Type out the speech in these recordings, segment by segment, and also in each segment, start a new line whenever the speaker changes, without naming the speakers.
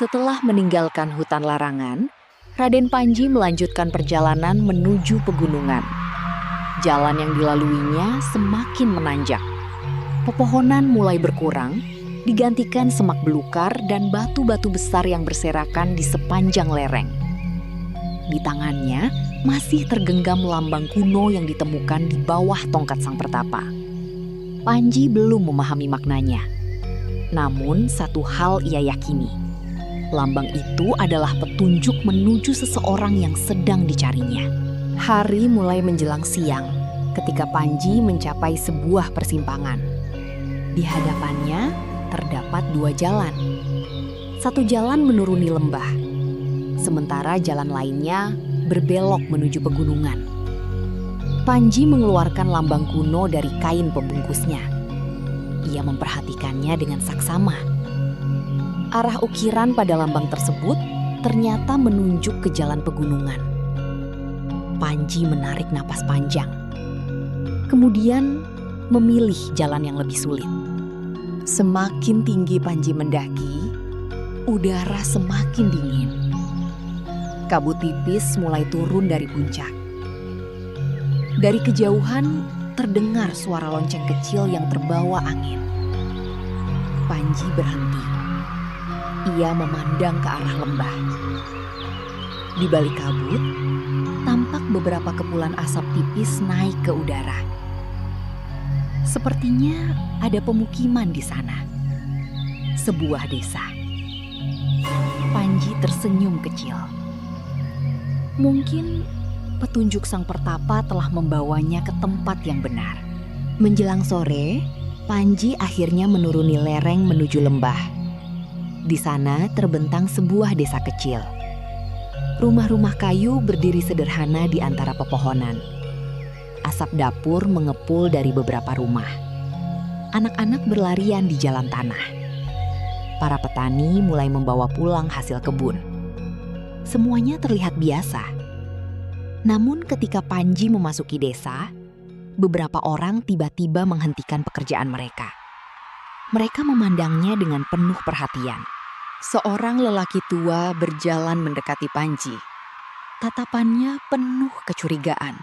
Setelah meninggalkan hutan larangan, Raden Panji melanjutkan perjalanan menuju pegunungan. Jalan yang dilaluinya semakin menanjak. Pepohonan mulai berkurang, digantikan semak belukar dan batu-batu besar yang berserakan di sepanjang lereng. Di tangannya masih tergenggam lambang kuno yang ditemukan di bawah tongkat sang pertapa. Panji belum memahami maknanya. Namun satu hal ia yakini. Lambang itu adalah petunjuk menuju seseorang yang sedang dicarinya. Hari mulai menjelang siang ketika Panji mencapai sebuah persimpangan. Di hadapannya terdapat dua jalan. Satu jalan menuruni lembah, sementara jalan lainnya berbelok menuju pegunungan. Panji mengeluarkan lambang kuno dari kain pembungkusnya. Ia memperhatikannya dengan saksama. Arah ukiran pada lambang tersebut ternyata menunjuk ke jalan pegunungan. Panji menarik napas panjang. Kemudian memilih jalan yang lebih sulit. Semakin tinggi Panji mendaki, udara semakin dingin. Kabut tipis mulai turun dari puncak. Dari kejauhan terdengar suara lonceng kecil yang terbawa angin. Panji berhenti. Ia memandang ke arah lembah. Di balik kabut, tampak beberapa kepulan asap tipis naik ke udara. Sepertinya ada pemukiman di sana. Sebuah desa. Panji tersenyum kecil. Mungkin petunjuk sang pertapa telah membawanya ke tempat yang benar. Menjelang sore, Panji akhirnya menuruni lereng menuju lembah. Di sana terbentang sebuah desa kecil. Rumah-rumah kayu berdiri sederhana di antara pepohonan. Asap dapur mengepul dari beberapa rumah. Anak-anak berlarian di jalan tanah. Para petani mulai membawa pulang hasil kebun. Semuanya terlihat biasa. Namun ketika Panji memasuki desa, beberapa orang tiba-tiba menghentikan pekerjaan mereka. Mereka memandangnya dengan penuh perhatian. Seorang lelaki tua berjalan mendekati Panji. Tatapannya penuh kecurigaan.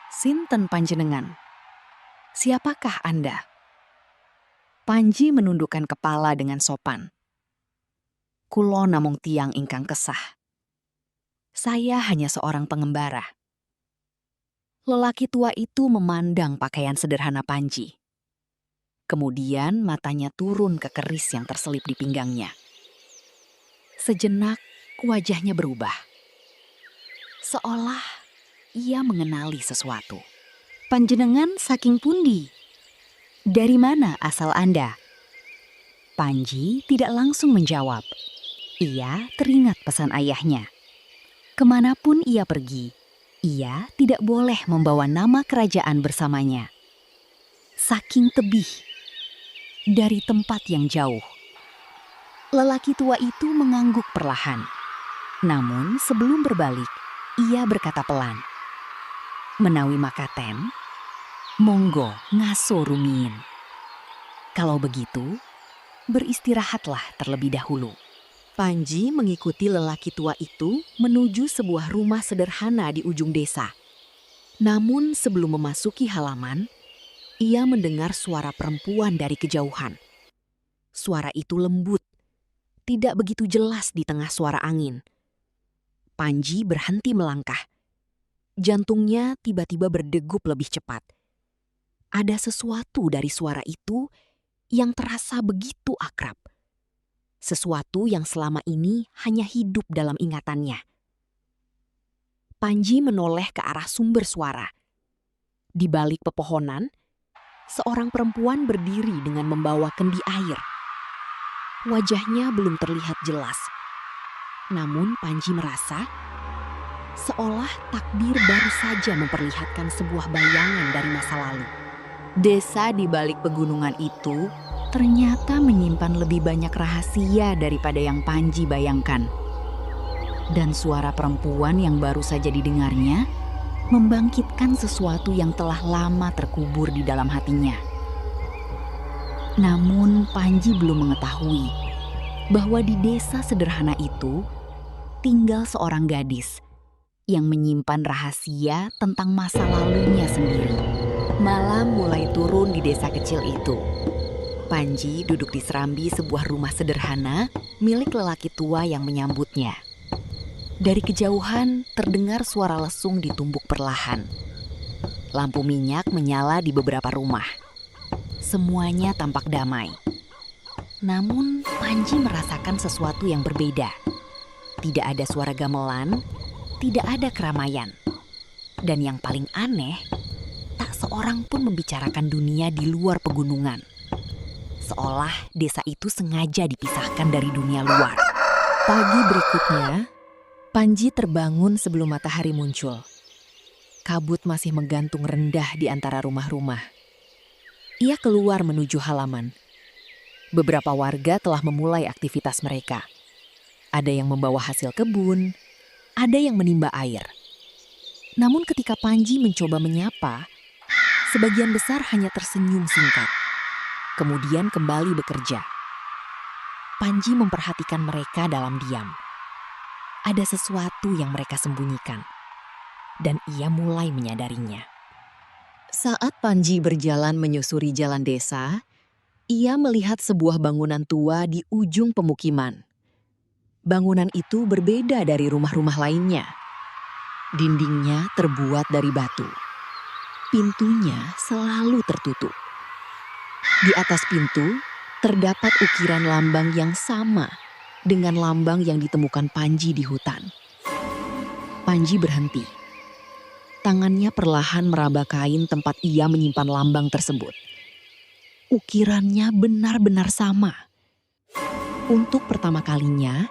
"Sinten panjenengan? Siapakah Anda?" Panji menundukkan kepala dengan sopan. "Kulo namung tiang ingkang kesah. Saya hanya seorang pengembara." Lelaki tua itu memandang pakaian sederhana Panji. Kemudian matanya turun ke keris yang terselip di pinggangnya. Sejenak wajahnya berubah. Seolah ia mengenali sesuatu. "Panjenengan saking pundi? Dari mana asal Anda?" Panji tidak langsung menjawab. Ia teringat pesan ayahnya. Kemanapun ia pergi, ia tidak boleh membawa nama kerajaan bersamanya. Saking tebih. Dari tempat yang jauh. Lelaki tua itu mengangguk perlahan. Namun sebelum berbalik, ia berkata pelan. "Menawi makaten, monggo ngaso rumiyin. Kalau begitu, beristirahatlah terlebih dahulu." Panji mengikuti lelaki tua itu menuju sebuah rumah sederhana di ujung desa. Namun sebelum memasuki halaman, ia mendengar suara perempuan dari kejauhan. Suara itu lembut, tidak begitu jelas di tengah suara angin. Panji berhenti melangkah. Jantungnya tiba-tiba berdegup lebih cepat. Ada sesuatu dari suara itu yang terasa begitu akrab. Sesuatu yang selama ini hanya hidup dalam ingatannya. Panji menoleh ke arah sumber suara. Di balik pepohonan, seorang perempuan berdiri dengan membawa kendi air. Wajahnya belum terlihat jelas. Namun Panji merasa seolah takdir baru saja memperlihatkan sebuah bayangan dari masa lalu. Desa di balik pegunungan itu ternyata menyimpan lebih banyak rahasia daripada yang Panji bayangkan. Dan suara perempuan yang baru saja didengarnya membangkitkan sesuatu yang telah lama terkubur di dalam hatinya. Namun Panji belum mengetahui bahwa di desa sederhana itu tinggal seorang gadis yang menyimpan rahasia tentang masa lalunya sendiri. Malam mulai turun di desa kecil itu. Panji duduk di serambi sebuah rumah sederhana milik lelaki tua yang menyambutnya. Dari kejauhan terdengar suara lesung ditumbuk perlahan. Lampu minyak menyala di beberapa rumah. Semuanya tampak damai. Namun Panji merasakan sesuatu yang berbeda. Tidak ada suara gamelan, tidak ada keramaian. Dan yang paling aneh, tak seorang pun membicarakan dunia di luar pegunungan. Seolah desa itu sengaja dipisahkan dari dunia luar. Pagi berikutnya, Panji terbangun sebelum matahari muncul. Kabut masih menggantung rendah di antara rumah-rumah. Ia keluar menuju halaman. Beberapa warga telah memulai aktivitas mereka. Ada yang membawa hasil kebun, ada yang menimba air. Namun ketika Panji mencoba menyapa, sebagian besar hanya tersenyum singkat. Kemudian kembali bekerja. Panji memperhatikan mereka dalam diam. Ada sesuatu yang mereka sembunyikan. Dan ia mulai menyadarinya. Saat Panji berjalan menyusuri jalan desa, ia melihat sebuah bangunan tua di ujung pemukiman. Bangunan itu berbeda dari rumah-rumah lainnya. Dindingnya terbuat dari batu. Pintunya selalu tertutup. Di atas pintu terdapat ukiran lambang yang sama dengan lambang yang ditemukan Panji di hutan. Panji berhenti. Tangannya perlahan meraba kain tempat ia menyimpan lambang tersebut. Ukirannya benar-benar sama. Untuk pertama kalinya,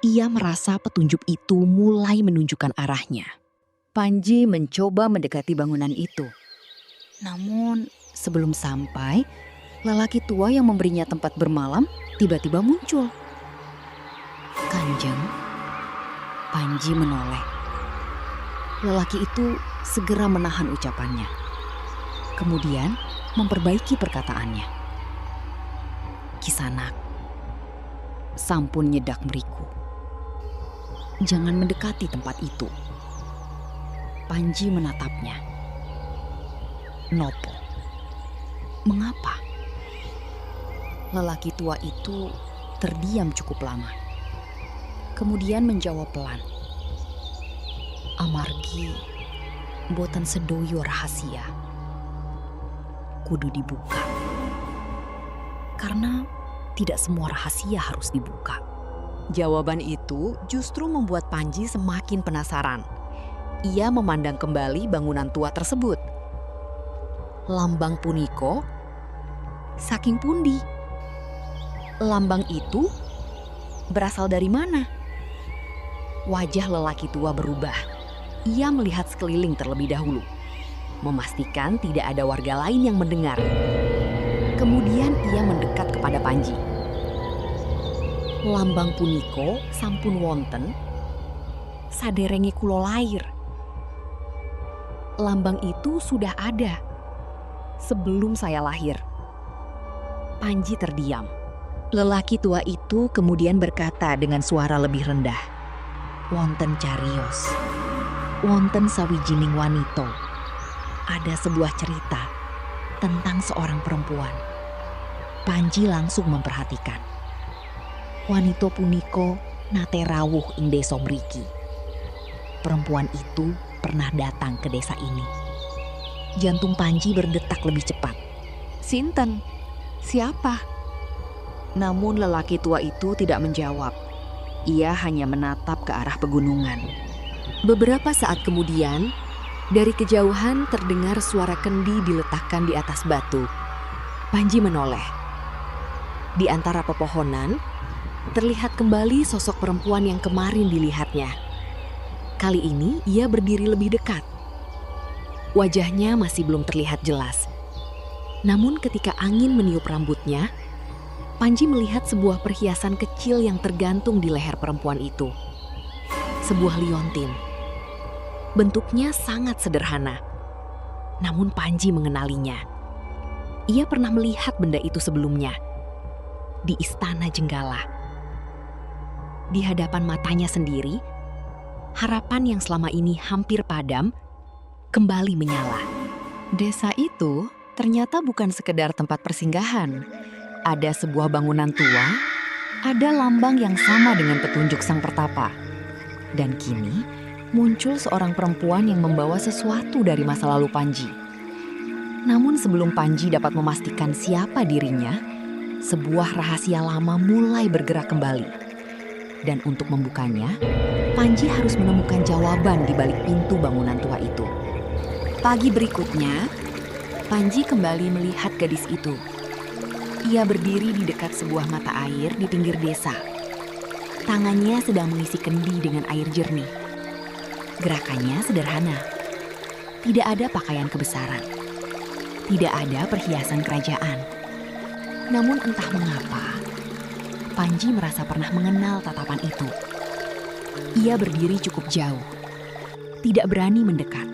ia merasa petunjuk itu mulai menunjukkan arahnya. Panji mencoba mendekati bangunan itu. Namun, sebelum sampai, lelaki tua yang memberinya tempat bermalam tiba-tiba muncul. "Kanjeng," Panji menoleh. Lelaki itu segera menahan ucapannya. Kemudian memperbaiki perkataannya. "Kisanak, sampun nyedak meriku. Jangan mendekati tempat itu." Panji menatapnya. "Nopo? Mengapa?" Lelaki tua itu terdiam cukup lama. Kemudian menjawab pelan. "Amargi boten sedoyo rahasia. Kudu dibuka. Karena tidak semua rahasia harus dibuka." Jawaban itu justru membuat Panji semakin penasaran. Ia memandang kembali bangunan tua tersebut. Lambang puniko? Saking pundi? Lambang itu berasal dari mana? Wajah lelaki tua berubah. Ia melihat sekeliling terlebih dahulu, memastikan tidak ada warga lain yang mendengar. Kemudian ia mendekat kepada Panji. "Lambang puniko sampun wonten saderenge kula lair. Lambang itu sudah ada sebelum saya lahir." Panji terdiam. Lelaki tua itu kemudian berkata dengan suara lebih rendah, "Wonten carios, wonten sawijining wanita. Ada sebuah cerita tentang seorang perempuan." Panji langsung memperhatikan. Wanita puniko nate rawuh ing desa mriki. Perempuan itu pernah datang ke desa ini. Jantung Panji berdetak lebih cepat. "Sinten? Siapa?" Namun lelaki tua itu tidak menjawab. Ia hanya menatap ke arah pegunungan. Beberapa saat kemudian, dari kejauhan terdengar suara kendi diletakkan di atas batu. Panji menoleh. Di antara pepohonan, terlihat kembali sosok perempuan yang kemarin dilihatnya. Kali ini ia berdiri lebih dekat. Wajahnya masih belum terlihat jelas. Namun ketika angin meniup rambutnya, Panji melihat sebuah perhiasan kecil yang tergantung di leher perempuan itu. Sebuah liontin. Bentuknya sangat sederhana. Namun Panji mengenalinya. Ia pernah melihat benda itu sebelumnya. Di Istana Jenggala. Di hadapan matanya sendiri, harapan yang selama ini hampir padam kembali menyala. Desa itu ternyata bukan sekedar tempat persinggahan. Ada sebuah bangunan tua, ada lambang yang sama dengan petunjuk sang pertapa. Dan kini muncul seorang perempuan yang membawa sesuatu dari masa lalu Panji. Namun sebelum Panji dapat memastikan siapa dirinya, sebuah rahasia lama mulai bergerak kembali. Dan untuk membukanya, Panji harus menemukan jawaban di balik pintu bangunan tua itu. Pagi berikutnya, Panji kembali melihat gadis itu. Ia berdiri di dekat sebuah mata air di pinggir desa. Tangannya sedang mengisi kendi dengan air jernih. Gerakannya sederhana. Tidak ada pakaian kebesaran. Tidak ada perhiasan kerajaan. Namun entah mengapa, Panji merasa pernah mengenal tatapan itu. Ia berdiri cukup jauh. Tidak berani mendekat.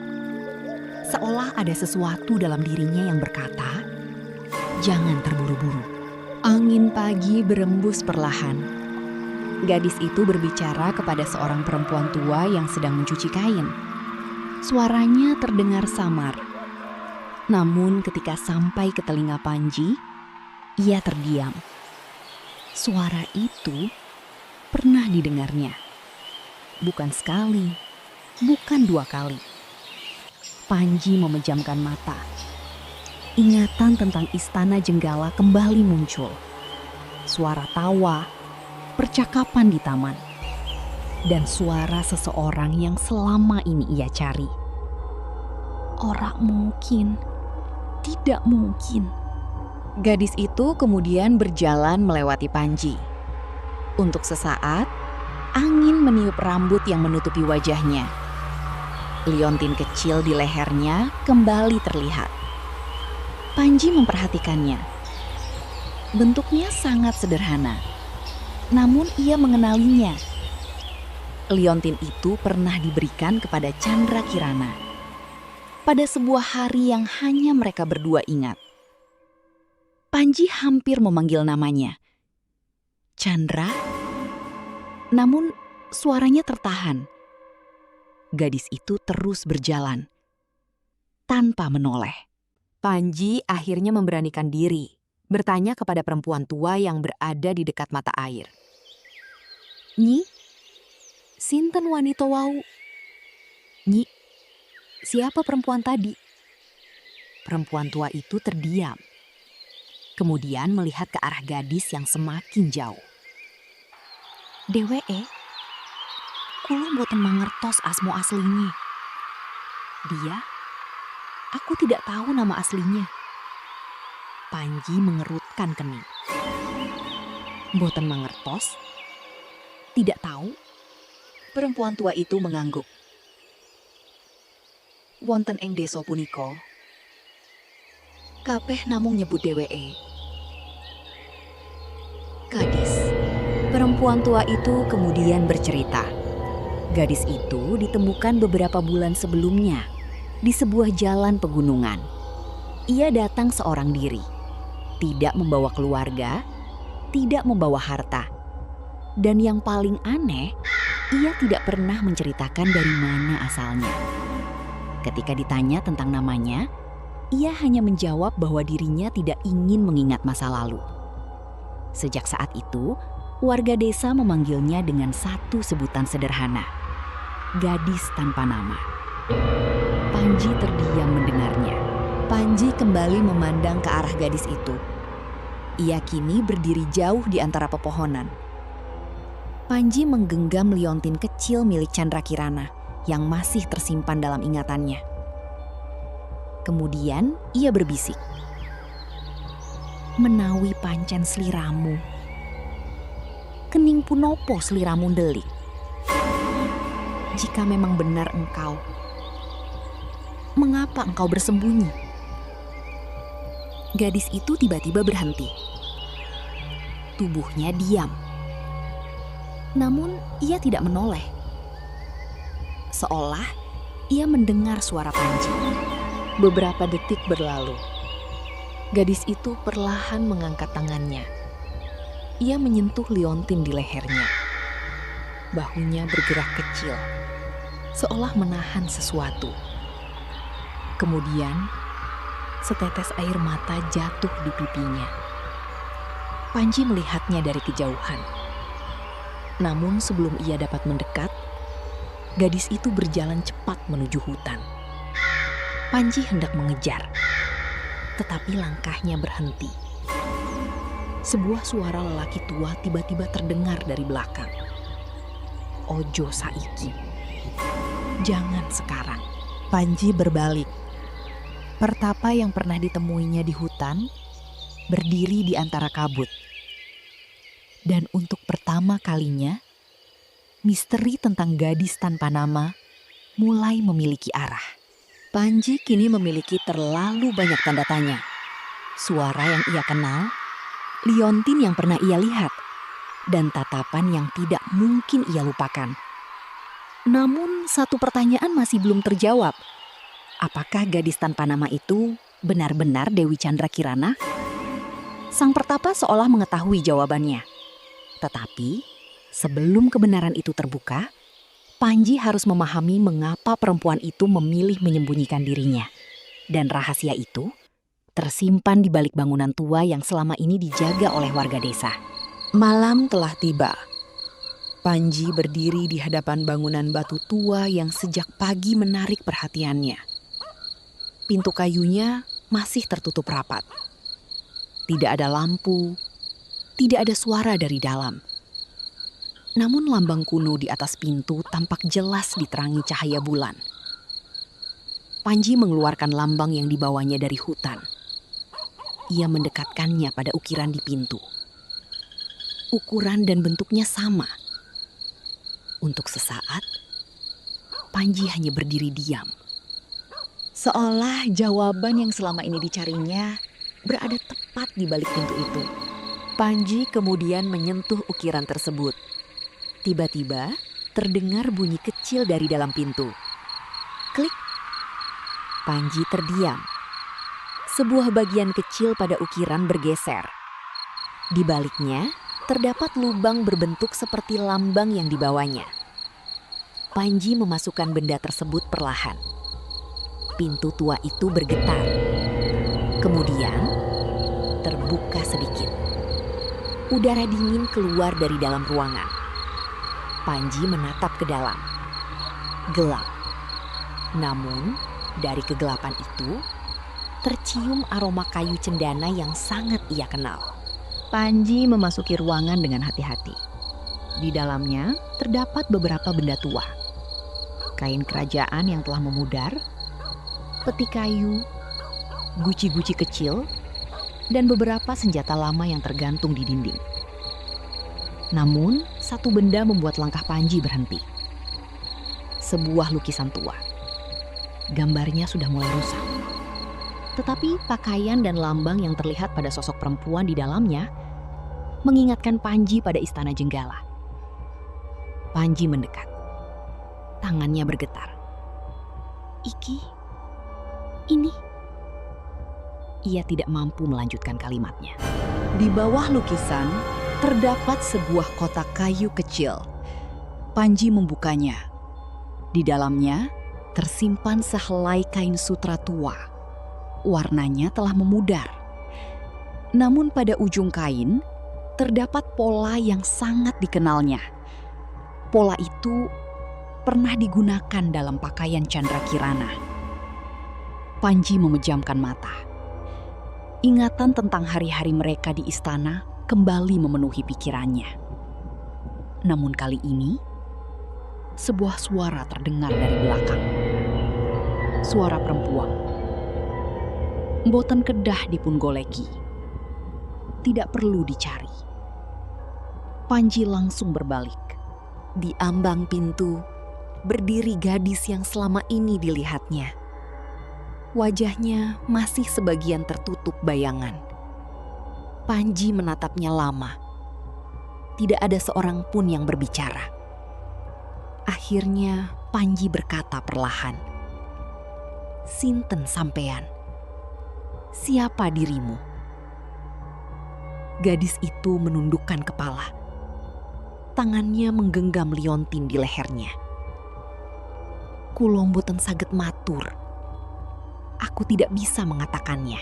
Seolah ada sesuatu dalam dirinya yang berkata, "Jangan terburu-buru." Angin pagi berembus perlahan. Gadis itu berbicara kepada seorang perempuan tua yang sedang mencuci kain. Suaranya terdengar samar. Namun ketika sampai ke telinga Panji, ia terdiam. Suara itu pernah didengarnya. Bukan sekali, bukan 2 kali. Panji memejamkan mata. Ingatan tentang istana Jenggala kembali muncul. Suara tawa, percakapan di taman, dan suara seseorang yang selama ini ia cari. Ora mungkin, tidak mungkin. Gadis itu kemudian berjalan melewati Panji. Untuk sesaat, angin meniup rambut yang menutupi wajahnya. Liontin kecil di lehernya kembali terlihat. Panji memperhatikannya. Bentuknya sangat sederhana. Namun ia mengenalinya. Liontin itu pernah diberikan kepada Chandra Kirana pada sebuah hari yang hanya mereka berdua ingat. Panji hampir memanggil namanya, Chandra, namun suaranya tertahan. Gadis itu terus berjalan tanpa menoleh. Panji akhirnya memberanikan diri bertanya kepada perempuan tua yang berada di dekat mata air. "Nyi, sinten wanita wau?" "Nyi, siapa perempuan tadi?" Perempuan tua itu terdiam. Kemudian melihat ke arah gadis yang semakin jauh. "Deweke, kula boten mangertos asmo aslinya. Dia, aku tidak tahu nama aslinya." Panji mengerutkan kening. "Boten mangertos? Tidak tahu?" Perempuan tua itu mengangguk. "Wonten ing desa punika, kabeh namung nyebut dheweke gadis." Perempuan tua itu kemudian bercerita. Gadis itu ditemukan beberapa bulan sebelumnya di sebuah jalan pegunungan. Ia datang seorang diri. Tidak membawa keluarga, tidak membawa harta. Dan yang paling aneh, ia tidak pernah menceritakan dari mana asalnya. Ketika ditanya tentang namanya, ia hanya menjawab bahwa dirinya tidak ingin mengingat masa lalu. Sejak saat itu, warga desa memanggilnya dengan satu sebutan sederhana, gadis tanpa nama. Panji terdiam mendengarnya. Panji kembali memandang ke arah gadis itu. Ia kini berdiri jauh di antara pepohonan. Panji menggenggam liontin kecil milik Chandra Kirana yang masih tersimpan dalam ingatannya. Kemudian ia berbisik, "Menawi pancen sliramu, kening punopo sliramu ndelik? Jika memang benar engkau, mengapa engkau bersembunyi?" Gadis itu tiba-tiba berhenti. Tubuhnya diam. Namun ia tidak menoleh. Seolah ia mendengar suara Panji. Beberapa detik berlalu. Gadis itu perlahan mengangkat tangannya. Ia menyentuh liontin di lehernya. bahunya bergerak kecil, seolah menahan sesuatu. Kemudian, setetes air mata jatuh di pipinya. Panji melihatnya dari kejauhan. Namun sebelum ia dapat mendekat, gadis itu berjalan cepat menuju hutan. Panji hendak mengejar, tetapi langkahnya berhenti. Sebuah suara lelaki tua tiba-tiba terdengar dari belakang. Ojo saiki. Jangan sekarang. Panji berbalik. Pertapa yang pernah ditemuinya di hutan berdiri di antara kabut. Dan untuk pertama kalinya, misteri tentang gadis tanpa nama mulai memiliki arah. Panji kini memiliki terlalu banyak tanda tanya. Suara yang ia kenal, liontin yang pernah ia lihat, dan tatapan yang tidak mungkin ia lupakan. Namun satu pertanyaan masih belum terjawab. Apakah gadis tanpa nama itu benar-benar Dewi Chandra Kirana? Sang pertapa seolah mengetahui jawabannya. Tetapi sebelum kebenaran itu terbuka, Panji harus memahami mengapa perempuan itu memilih menyembunyikan dirinya. Dan rahasia itu tersimpan di balik bangunan tua yang selama ini dijaga oleh warga desa. Malam telah tiba. Panji berdiri di hadapan bangunan batu tua yang sejak pagi menarik perhatiannya. Pintu kayunya masih tertutup rapat. Tidak ada lampu, tidak ada suara dari dalam. Namun lambang kuno di atas pintu tampak jelas diterangi cahaya bulan. Panji mengeluarkan lambang yang dibawanya dari hutan. Ia mendekatkannya pada ukiran di pintu. Ukuran dan bentuknya sama. Untuk sesaat, Panji hanya berdiri diam. Seolah jawaban yang selama ini dicarinya berada tepat di balik pintu itu. Panji kemudian menyentuh ukiran tersebut. Tiba-tiba terdengar bunyi kecil dari dalam pintu. Klik. Panji terdiam. Sebuah bagian kecil pada ukiran bergeser. Di baliknya terdapat lubang berbentuk seperti lambang yang dibawanya. Panji memasukkan benda tersebut perlahan. Pintu tua itu bergetar. Kemudian terbuka sedikit. Udara dingin keluar dari dalam ruangan. Panji menatap ke dalam. Gelap. Namun, dari kegelapan itu, tercium aroma kayu cendana yang sangat ia kenal. Panji memasuki ruangan dengan hati-hati. Di dalamnya terdapat beberapa benda tua. Kain kerajaan yang telah memudar, peti kayu, guci-guci kecil, dan beberapa senjata lama yang tergantung di dinding. Namun, satu benda membuat langkah Panji berhenti. Sebuah lukisan tua. Gambarnya sudah mulai rusak. Tetapi pakaian dan lambang yang terlihat pada sosok perempuan di dalamnya mengingatkan Panji pada istana Jenggala. Panji mendekat. Tangannya bergetar. Ini. Ia tidak mampu melanjutkan kalimatnya. Di bawah lukisan terdapat sebuah kotak kayu kecil. Panji membukanya. Di dalamnya tersimpan sehelai kain sutra tua. Warnanya telah memudar. Namun pada ujung kain terdapat pola yang sangat dikenalnya. Pola itu pernah digunakan dalam pakaian Chandra Kirana. Panji memejamkan mata. Ingatan tentang hari-hari mereka di istana kembali memenuhi pikirannya. Namun kali ini, sebuah suara terdengar dari belakang. Suara perempuan. Mboten kedah dipun goleki. Tidak perlu dicari. Panji langsung berbalik. Di ambang pintu, berdiri gadis yang selama ini dilihatnya. Wajahnya masih sebagian tertutup bayangan. Panji menatapnya lama. Tidak ada seorang pun yang berbicara. Akhirnya Panji berkata perlahan, "Sinten sampean? Siapa dirimu?" Gadis itu menundukkan kepala. Tangannya menggenggam liontin di lehernya. Kulo mboten saged matur. Aku tidak bisa mengatakannya.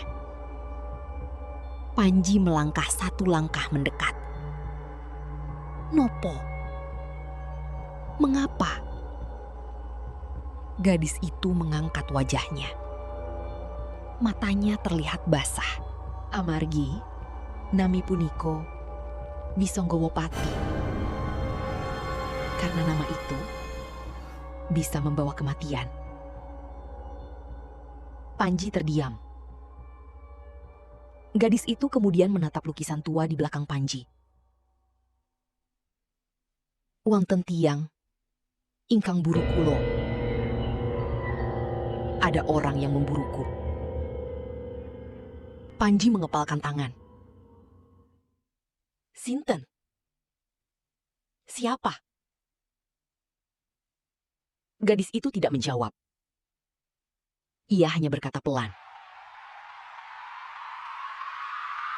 Panji melangkah satu langkah mendekat. Nopo? Mengapa? Gadis itu mengangkat wajahnya. Matanya terlihat basah. Amargi, nami puniko Bisonggowopati. Karena nama itu bisa membawa kematian. Panji terdiam. Gadis itu kemudian menatap lukisan tua di belakang Panji. Wonten tiyang ingkang buru kulo. Ada orang yang memburuku. Panji mengepalkan tangan. Sinten? Siapa? Gadis itu tidak menjawab. Ia hanya berkata pelan.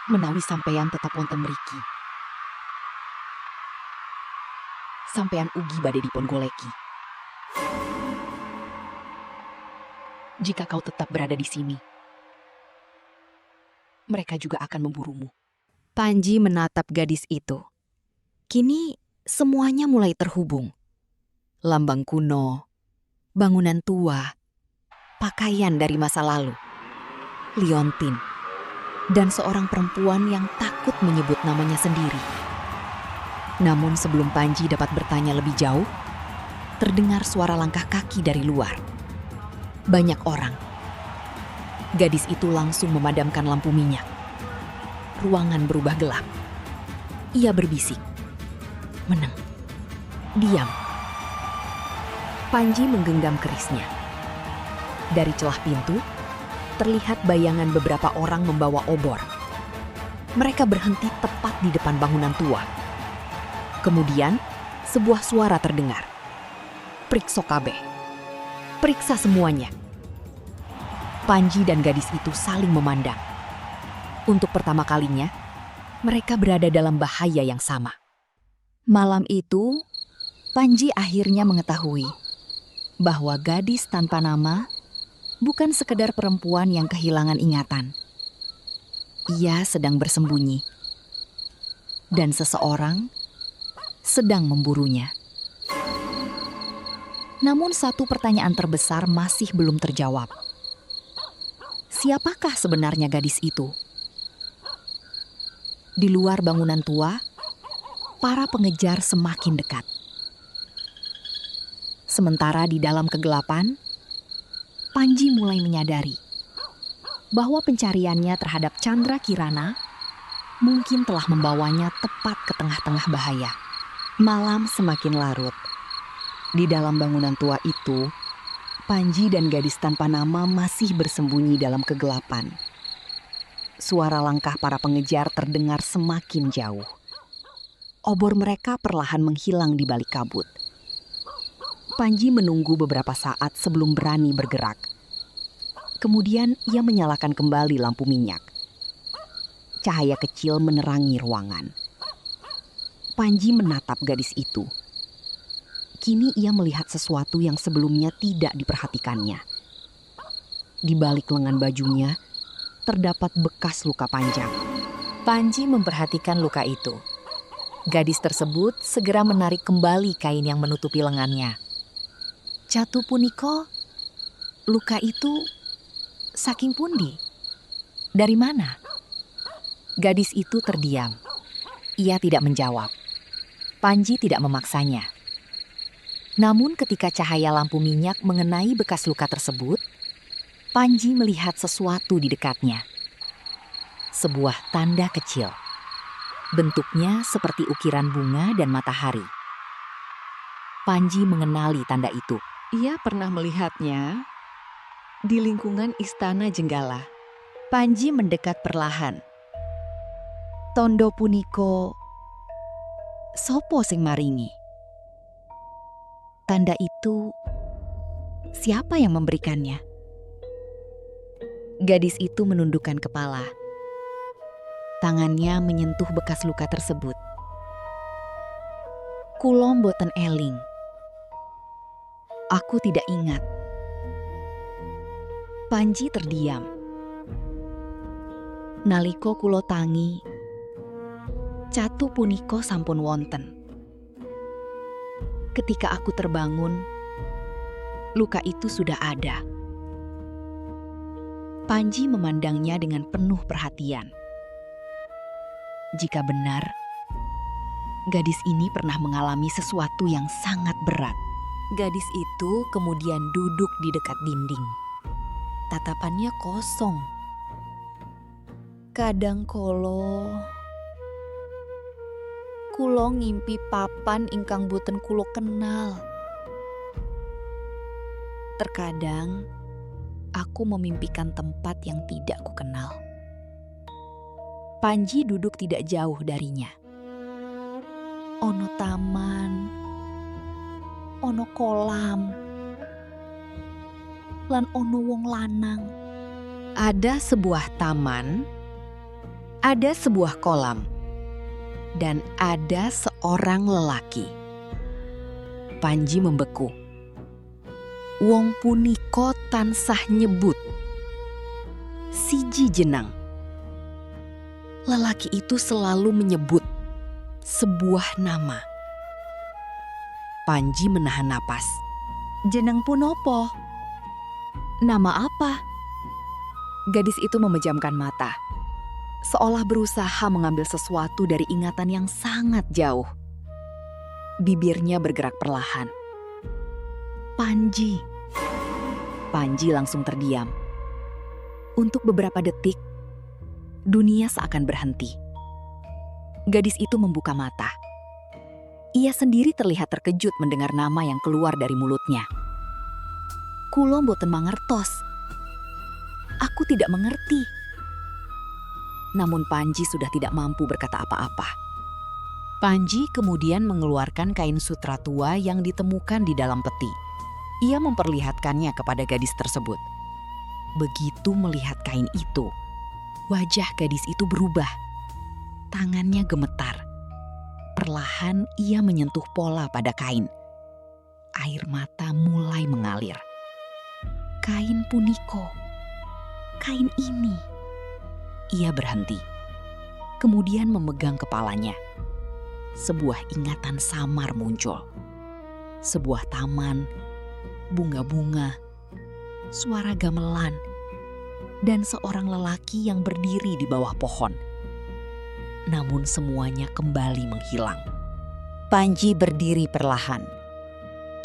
Menawi sampeyan tetap wonten mriki. Sampeyan ugi badhe dipun goleki. Jika kau tetap berada di sini, mereka juga akan memburumu. Panji menatap gadis itu. Kini semuanya mulai terhubung. Lambang kuno, bangunan tua, pakaian dari masa lalu, liontin, dan seorang perempuan yang takut menyebut namanya sendiri. Namun sebelum Panji dapat bertanya lebih jauh, terdengar suara langkah kaki dari luar. Banyak orang. Gadis itu langsung memadamkan lampu minyak. Ruangan berubah gelap. Ia berbisik. Meneng. Diam. Panji menggenggam kerisnya. Dari celah pintu, terlihat bayangan beberapa orang membawa obor. Mereka berhenti tepat di depan bangunan tua. Kemudian, sebuah suara terdengar. Prikso kabeh. Periksa semuanya. Panji dan gadis itu saling memandang. Untuk pertama kalinya, mereka berada dalam bahaya yang sama. Malam itu, Panji akhirnya mengetahui bahwa gadis tanpa nama bukan sekedar perempuan yang kehilangan ingatan. Ia sedang bersembunyi, dan seseorang sedang memburunya. Namun satu pertanyaan terbesar masih belum terjawab. Siapakah sebenarnya gadis itu? Di luar bangunan tua, para pengejar semakin dekat. Sementara di dalam kegelapan, Panji mulai menyadari bahwa pencariannya terhadap Chandra Kirana mungkin telah membawanya tepat ke tengah-tengah bahaya. Malam semakin larut. Di dalam bangunan tua itu, Panji dan gadis tanpa nama masih bersembunyi dalam kegelapan. Suara langkah para pengejar terdengar semakin jauh. Obor mereka perlahan menghilang di balik kabut. Panji menunggu beberapa saat sebelum berani bergerak. Kemudian ia menyalakan kembali lampu minyak. Cahaya kecil menerangi ruangan. Panji menatap gadis itu. Kini ia melihat sesuatu yang sebelumnya tidak diperhatikannya. Di balik lengan bajunya, terdapat bekas luka panjang. Panji memperhatikan luka itu. Gadis tersebut segera menarik kembali kain yang menutupi lengannya. Catu puniko, luka itu saking pundi? Dari mana? Gadis itu terdiam. Ia tidak menjawab. Panji tidak memaksanya. Namun ketika cahaya lampu minyak mengenai bekas luka tersebut, Panji melihat sesuatu di dekatnya. Sebuah tanda kecil. Bentuknya seperti ukiran bunga dan matahari. Panji mengenali tanda itu. Ia pernah melihatnya di lingkungan Istana Jenggala. Panji mendekat perlahan. Tondo puniko sopo sing maringi? Tanda itu siapa yang memberikannya? Gadis itu menundukkan kepala. Tangannya menyentuh bekas luka tersebut. Kula mboten eling. Aku tidak ingat. Panji terdiam. Naliko kula tangi, catu punika sampun wonten. Ketika aku terbangun, luka itu sudah ada. Panji memandangnya dengan penuh perhatian. Jika benar, gadis ini pernah mengalami sesuatu yang sangat berat. Gadis itu kemudian duduk di dekat dinding. Tatapannya kosong. Kadang kulo ngimpi papan ingkang boten kulo kenal. Terkadang aku memimpikan tempat yang tidak kukenal. Panji duduk tidak jauh darinya. Ono taman, ono kolam, lan ono wong lanang. Ada sebuah taman, ada sebuah kolam, dan ada seorang lelaki. Panji membeku. Wong punika tansah nyebut siji jenang. Lelaki itu selalu menyebut sebuah nama. Panji menahan napas. Jeneng punopo? Nama apa? Gadis itu memejamkan mata, seolah berusaha mengambil sesuatu dari ingatan yang sangat jauh. Bibirnya bergerak perlahan. Panji. Panji langsung terdiam. Untuk beberapa detik, dunia seakan berhenti. Gadis itu membuka mata. Ia sendiri terlihat terkejut mendengar nama yang keluar dari mulutnya. Kulo mboten mangertos. Aku tidak mengerti. Namun Panji sudah tidak mampu berkata apa-apa. Panji kemudian mengeluarkan kain sutra tua yang ditemukan di dalam peti. Ia memperlihatkannya kepada gadis tersebut. Begitu melihat kain itu, wajah gadis itu berubah. Tangannya gemetar. Perlahan ia menyentuh pola pada kain. Air mata mulai mengalir. Kain puniko. Kain ini. Ia berhenti. Kemudian memegang kepalanya. Sebuah ingatan samar muncul. Sebuah taman, bunga-bunga, suara gamelan, dan seorang lelaki yang berdiri di bawah pohon. Namun semuanya kembali menghilang. Panji berdiri perlahan.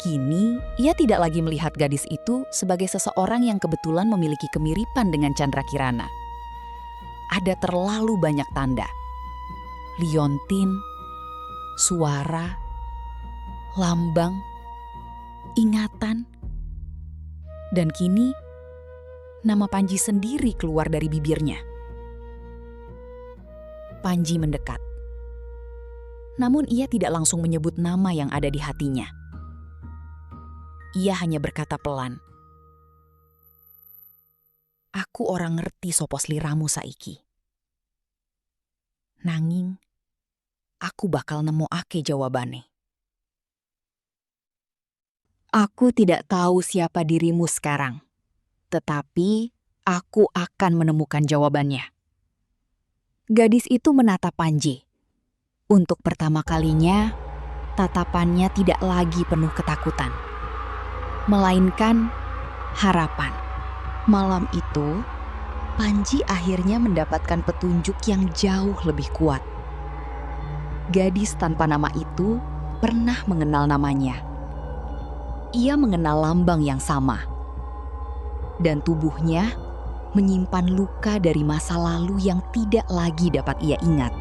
Kini ia tidak lagi melihat gadis itu sebagai seseorang yang kebetulan memiliki kemiripan dengan Chandra Kirana. Ada terlalu banyak tanda. Liontin, suara, lambang, ingatan. Dan kini nama Panji sendiri keluar dari bibirnya. Panji mendekat. Namun ia tidak langsung menyebut nama yang ada di hatinya. Ia hanya berkata pelan, "Aku orang ngerti sopo sliramu saiki. Nanging, aku bakal nemokake jawabane. Aku tidak tahu siapa dirimu sekarang, tetapi aku akan menemukan jawabannya." Gadis itu menatap Panji. Untuk pertama kalinya, tatapannya tidak lagi penuh ketakutan, melainkan harapan. Malam itu, Panji akhirnya mendapatkan petunjuk yang jauh lebih kuat. Gadis tanpa nama itu pernah mengenal namanya. Ia mengenal lambang yang sama. Dan tubuhnya menyimpan luka dari masa lalu yang tidak lagi dapat ia ingat.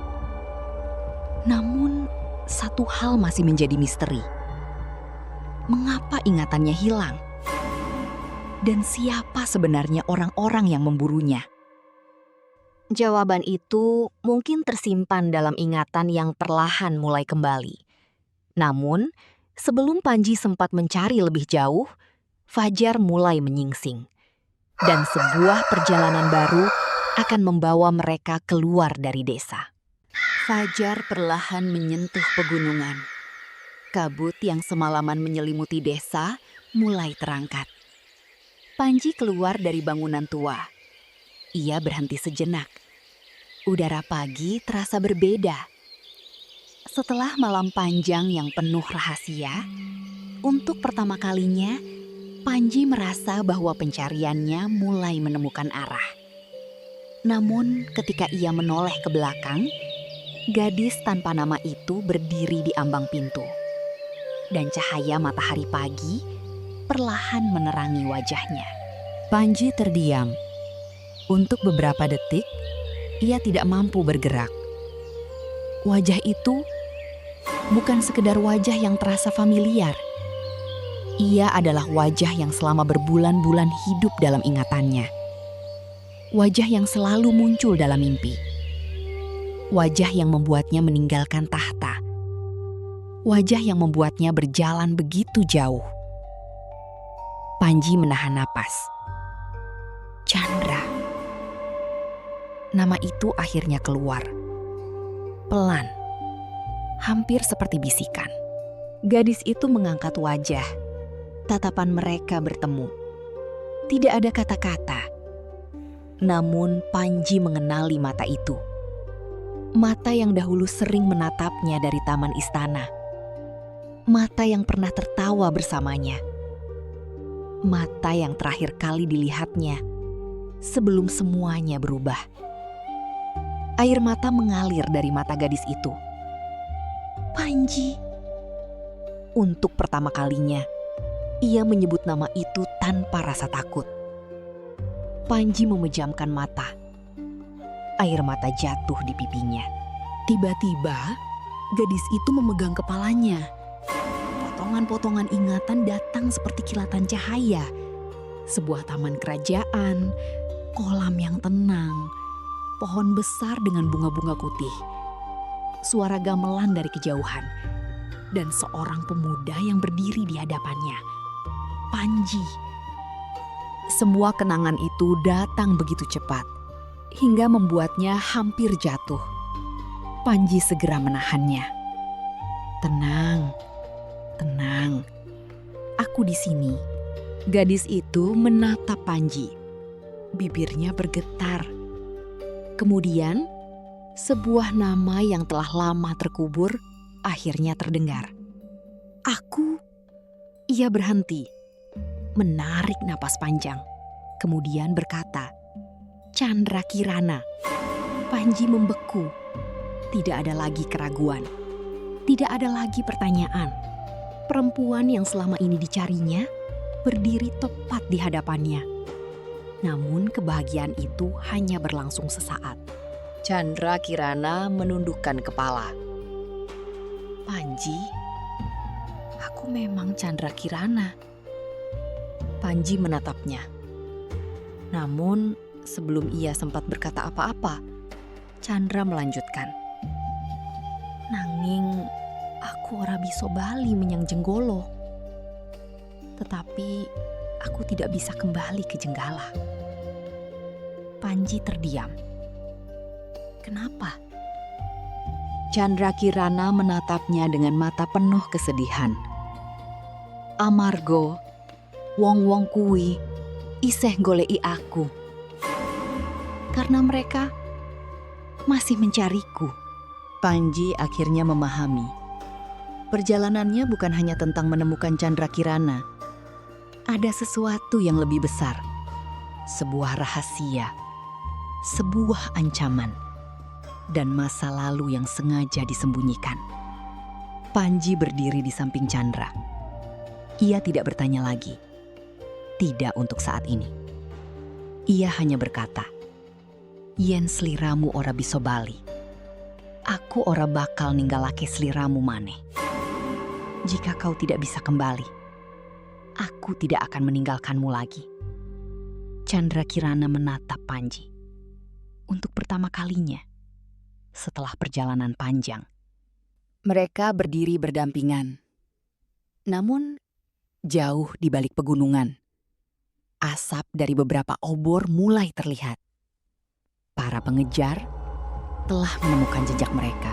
Namun, satu hal masih menjadi misteri. Mengapa ingatannya hilang? Dan siapa sebenarnya orang-orang yang memburunya? Jawaban itu mungkin tersimpan dalam ingatan yang perlahan mulai kembali. Namun, sebelum Panji sempat mencari lebih jauh, fajar mulai menyingsing. Dan sebuah perjalanan baru akan membawa mereka keluar dari desa. Fajar perlahan menyentuh pegunungan. Kabut yang semalaman menyelimuti desa mulai terangkat. Panji keluar dari bangunan tua. Ia berhenti sejenak. Udara pagi terasa berbeda. Setelah malam panjang yang penuh rahasia, untuk pertama kalinya, Panji merasa bahwa pencariannya mulai menemukan arah. Namun ketika ia menoleh ke belakang, gadis tanpa nama itu berdiri di ambang pintu. Dan cahaya matahari pagi perlahan menerangi wajahnya. Panji terdiam. Untuk beberapa detik, ia tidak mampu bergerak. Wajah itu bukan sekedar wajah yang terasa familiar. Ia adalah wajah yang selama berbulan-bulan hidup dalam ingatannya. Wajah yang selalu muncul dalam mimpi. Wajah yang membuatnya meninggalkan tahta. Wajah yang membuatnya berjalan begitu jauh. Panji menahan napas. Chandra. Nama itu akhirnya keluar. Pelan. Hampir seperti bisikan. Gadis itu mengangkat wajah. Tatapan mereka bertemu. Tidak ada kata-kata. Namun Panji mengenali mata itu. Mata yang dahulu sering menatapnya dari taman istana. Mata yang pernah tertawa bersamanya. Mata yang terakhir kali dilihatnya sebelum semuanya berubah. Air mata mengalir dari mata gadis itu. Panji. Untuk pertama kalinya, ia menyebut nama itu tanpa rasa takut. Panji memejamkan mata. Air mata jatuh di pipinya. Tiba-tiba, gadis itu memegang kepalanya. Potongan-potongan ingatan datang seperti kilatan cahaya. Sebuah taman kerajaan, kolam yang tenang, pohon besar dengan bunga-bunga putih. Suara gamelan dari kejauhan, dan seorang pemuda yang berdiri di hadapannya. Panji. Semua kenangan itu datang begitu cepat, hingga membuatnya hampir jatuh. Panji segera menahannya. Tenang, tenang. Aku di sini. Gadis itu menatap Panji. Bibirnya bergetar. Kemudian, sebuah nama yang telah lama terkubur akhirnya terdengar. Aku. Ia berhenti, menarik napas panjang, kemudian berkata, Chandra Kirana. Panji membeku. Tidak ada lagi keraguan. Tidak ada lagi pertanyaan. Perempuan yang selama ini dicarinya berdiri tepat di hadapannya. Namun kebahagiaan itu hanya berlangsung sesaat. Chandra Kirana menundukkan kepala. Panji, aku memang Chandra Kirana. Panji menatapnya. Namun sebelum ia sempat berkata apa-apa, Chandra melanjutkan. Nanging aku ora bisa bali menyang Jenggolo. Tetapi aku tidak bisa kembali ke Jenggala. Panji terdiam. Kenapa? Chandra Kirana menatapnya dengan mata penuh kesedihan. Amargo, wong-wong kuwi isih goleki aku. Karena mereka masih mencariku. Panji akhirnya memahami. Perjalanannya bukan hanya tentang menemukan Chandra Kirana. Ada sesuatu yang lebih besar. Sebuah rahasia. Sebuah ancaman. Dan masa lalu yang sengaja disembunyikan. Panji berdiri di samping Chandra. Ia tidak bertanya lagi. Tidak untuk saat ini. Ia hanya berkata, Yen sliramu ora bisa bali. Aku ora bakal ninggalake sliramu maneh. Jika kau tidak bisa kembali, aku tidak akan meninggalkanmu lagi. Chandra Kirana menatap Panji. Untuk pertama kalinya, setelah perjalanan panjang. Mereka berdiri berdampingan. Namun, jauh di balik pegunungan, asap dari beberapa obor mulai terlihat. Para pengejar telah menemukan jejak mereka.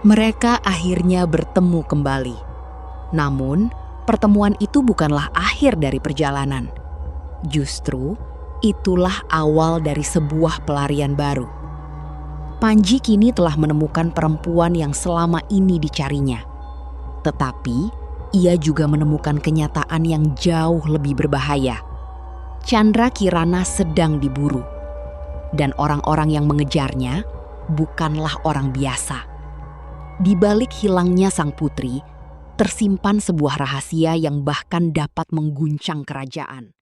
Mereka akhirnya bertemu kembali. Namun, pertemuan itu bukanlah akhir dari perjalanan. Justru, itulah awal dari sebuah pelarian baru. Panji kini telah menemukan perempuan yang selama ini dicarinya. Tetapi, ia juga menemukan kenyataan yang jauh lebih berbahaya. Chandra Kirana sedang diburu. Dan orang-orang yang mengejarnya bukanlah orang biasa. Di balik hilangnya sang putri, tersimpan sebuah rahasia yang bahkan dapat mengguncang kerajaan.